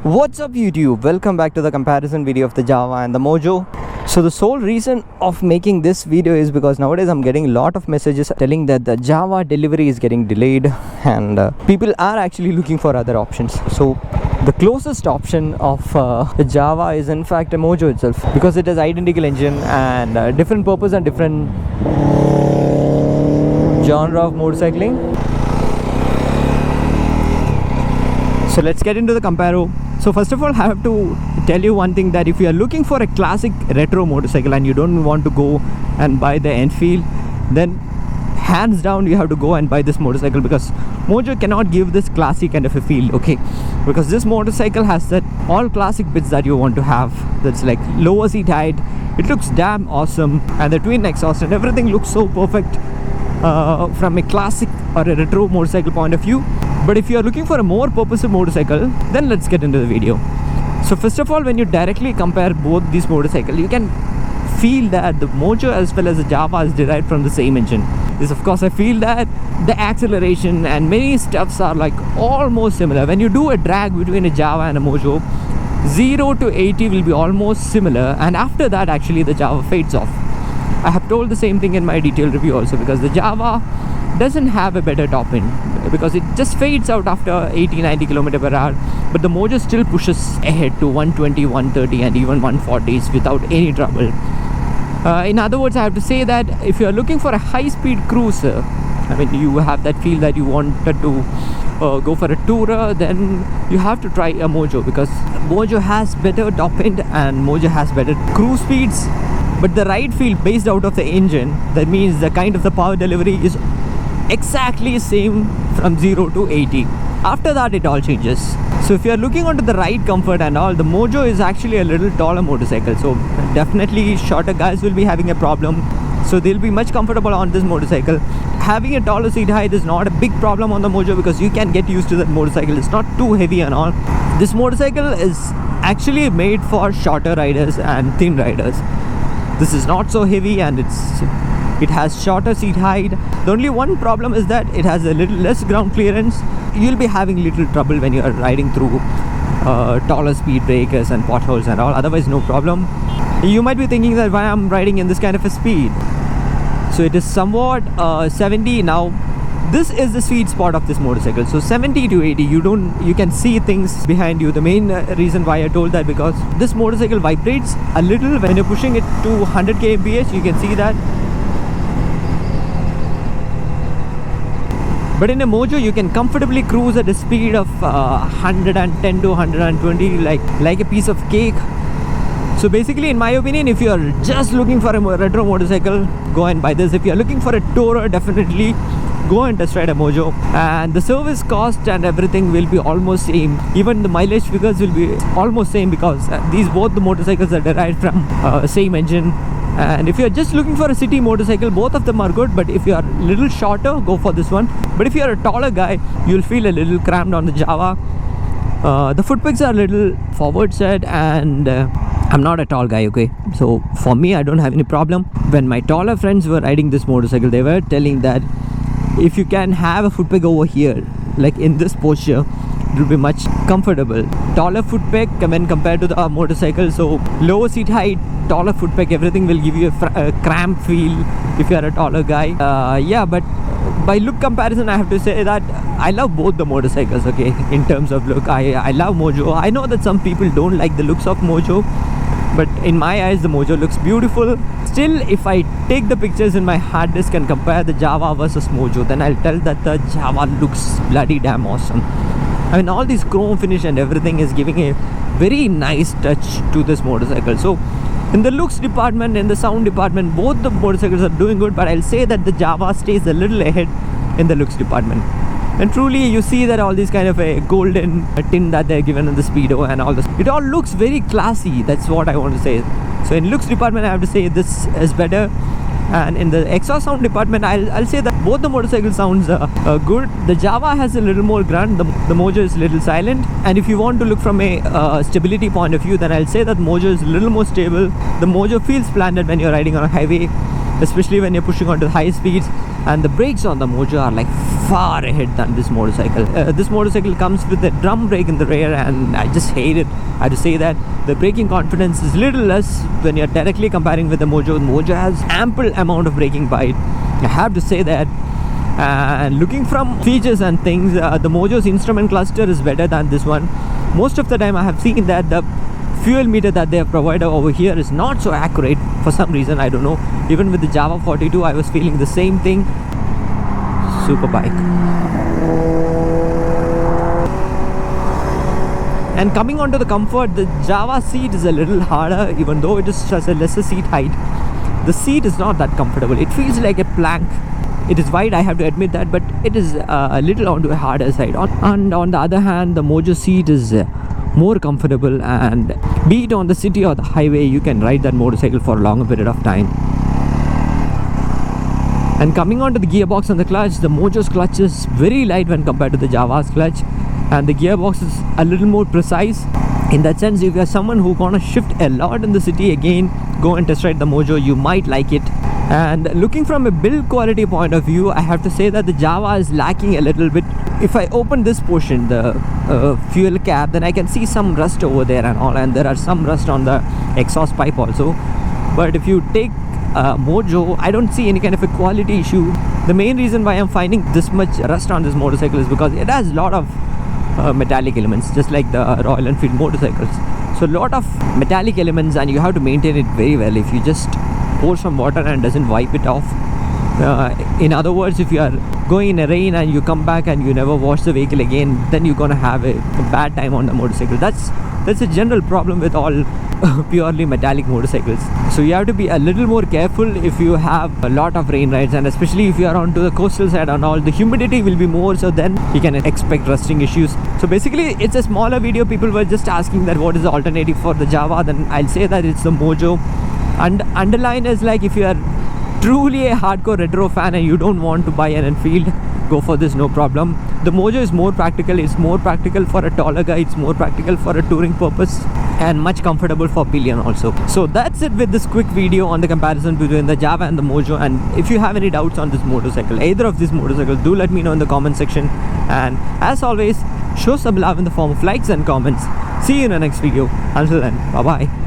What's up YouTube? Welcome back to the comparison video of the Jawa and the Mojo. So the sole reason of making this video is because nowadays I'm getting a lot of messages telling that the Jawa delivery is getting delayed and people are actually looking for other options. So the closest option of the Jawa is in fact a Mojo itself, because it has identical engine and different purpose and different genre of motorcycling. So let's get into the comparo. So first of all, I have to tell you one thing, that if you are looking for a classic retro motorcycle and you don't want to go and buy the Enfield, then hands down you have to go and buy this motorcycle, because Mojo cannot give this classic kind of a feel, okay? Because this motorcycle has that all classic bits that you want to have. That's like lower seat height, it looks damn awesome, and the twin exhaust and everything looks so perfect from a classic or a retro motorcycle point of view. But if you are looking for a more purposeful motorcycle, then let's get into the video. So first of all, when you directly compare both these motorcycles, you can feel that the Mojo as well as the Jawa is derived from the same engine. This, of course, I feel that the acceleration and many stuffs are like almost similar. When you do a drag between a Jawa and a Mojo, 0 to 80 will be almost similar, and after that actually the Jawa fades off. I have told the same thing in my detailed review also, because the Jawa doesn't have a better top end, because it just fades out after 80-90 km per hour, but the Mojo still pushes ahead to 120, 130 and even 140s without any trouble. In other words, I have to say that if you are looking for a high-speed cruiser, I mean you have that feel that you wanted to go for a tourer, then you have to try a Mojo, because Mojo has better top end and Mojo has better cruise speeds. But the ride feel based out of the engine, that means the kind of the power delivery is exactly same from 0 to 80. After that it all changes. So if you are looking onto the ride comfort and all, the Mojo is actually a little taller motorcycle, so definitely shorter guys will be having a problem, so they'll be much comfortable on this motorcycle. Having a taller seat height is not a big problem on the Mojo, because you can get used to that motorcycle. It's not too heavy and all. This motorcycle is actually made for shorter riders and thin riders. This is not so heavy and it has shorter seat height. The only one problem is that it has a little less ground clearance. You'll be having little trouble when you are riding through taller speed breakers and potholes and all. Otherwise no problem. You might be thinking that why I'm riding in this kind of a speed. So it is somewhat 70 now. This is the sweet spot of this motorcycle. So 70 to 80, you can see things behind you. The main reason why I told that, because this motorcycle vibrates a little when you're pushing it to 100 kmph. You can see that. But in a Mojo, you can comfortably cruise at a speed of 110 to 120 like a piece of cake. So basically, in my opinion, if you are just looking for a retro motorcycle, go and buy this. If you are looking for a tourer, definitely go and test ride a Mojo. And the service cost and everything will be almost same. Even the mileage figures will be almost same, because both the motorcycles are derived from same engine. And if you are just looking for a city motorcycle, both of them are good. But if you are a little shorter, go for this one. But if you are a taller guy, you'll feel a little cramped on the Jawa. The foot pegs are a little forward set, and I'm not a tall guy, okay? So for me, I don't have any problem. When my taller friends were riding this motorcycle, they were telling that if you can have a foot peg over here, like in this posture, it will be much comfortable. Taller foot peg when compared to the motorcycle, so lower seat height, taller foot peg, everything will give you a cramp feel if you are a taller guy. Yeah, but by look comparison, I have to say that I love both the motorcycles, okay? In terms of look, I love Mojo. I know that some people don't like the looks of Mojo, but in my eyes the Mojo looks beautiful. Still, if I take the pictures in my hard disk and compare the Jawa versus Mojo, then I'll tell that the Jawa looks bloody damn awesome. I mean, all this chrome finish and everything is giving a very nice touch to this motorcycle. So in the looks department, in the sound department, both the motorcycles are doing good, but I'll say that the Jawa stays a little ahead in the looks department. And truly you see that all these kind of a golden tint that they're given in the speedo and all this, it all looks very classy. That's what I want to say. So in looks department, I have to say this is better. And in the exhaust sound department, I'll say that both the motorcycle sounds good. The Jawa has a little more grunt, the Mojo is a little silent. And if you want to look from a stability point of view, then I'll say that Mojo is a little more stable. The Mojo feels planted when you're riding on a highway. especially when you're pushing onto high speeds. And the brakes on the Mojo are like far ahead than this motorcycle. This motorcycle comes with a drum brake in the rear, and I just hate it. I have to say that the braking confidence is little less when you're directly comparing with the Mojo. The Mojo has ample amount of braking bite, I have to say that. And looking from features and things, the Mojo's instrument cluster is better than this one. Most of the time I have seen that the fuel meter that they have provided over here is not so accurate for some reason, I don't know. Even with the Jawa 42 I was feeling the same thing. Super bike. And coming on to the comfort, the Jawa seat is a little harder, even though it has a lesser seat height. The seat is not that comfortable. It feels like a plank. It is wide, I have to admit that, but it is a little onto a harder side. And on the other hand, the Mojo seat is more comfortable, and be it on the city or the highway, you can ride that motorcycle for a longer period of time. And coming on to the gearbox and the clutch, the Mojo's clutch is very light when compared to the Jawa's clutch, and the gearbox is a little more precise. In that sense, if you are someone who gonna shift a lot in the city, again, go and test ride the Mojo, you might like it. And looking from a build quality point of view, I have to say that the Jawa is lacking a little bit. If I open this portion, the fuel cap, then I can see some rust over there and all, and there are some rust on the exhaust pipe also. But if you take Mojo, I don't see any kind of a quality issue. The main reason why I'm finding this much rust on this motorcycle is because it has a lot of metallic elements, just like the Royal Enfield motorcycles. So a lot of metallic elements, and you have to maintain it very well. If you just pour some water and doesn't wipe it off, in other words, if you are going in a rain and you come back and you never wash the vehicle again, then you're gonna have a bad time on the motorcycle. That's a general problem with all purely metallic motorcycles. So you have to be a little more careful if you have a lot of rain rides, and especially if you are onto the coastal side and all, the humidity will be more, so then you can expect rusting issues. So basically it's a smaller video. People were just asking that what is the alternative for the Jawa, then I'll say that it's the Mojo. And underline is like, if you are truly a hardcore retro fan and you don't want to buy an Enfield, go for this, no problem. The Mojo is more practical. It's more practical for a taller guy, it's more practical for a touring purpose, and much comfortable for pillion also. So that's it with this quick video on the comparison between the Jawa and the Mojo. And if you have any doubts on this motorcycle, either of these motorcycles, do let me know in the comment section. And as always, show some love in the form of likes and comments. See you in the next video. Until then, bye bye.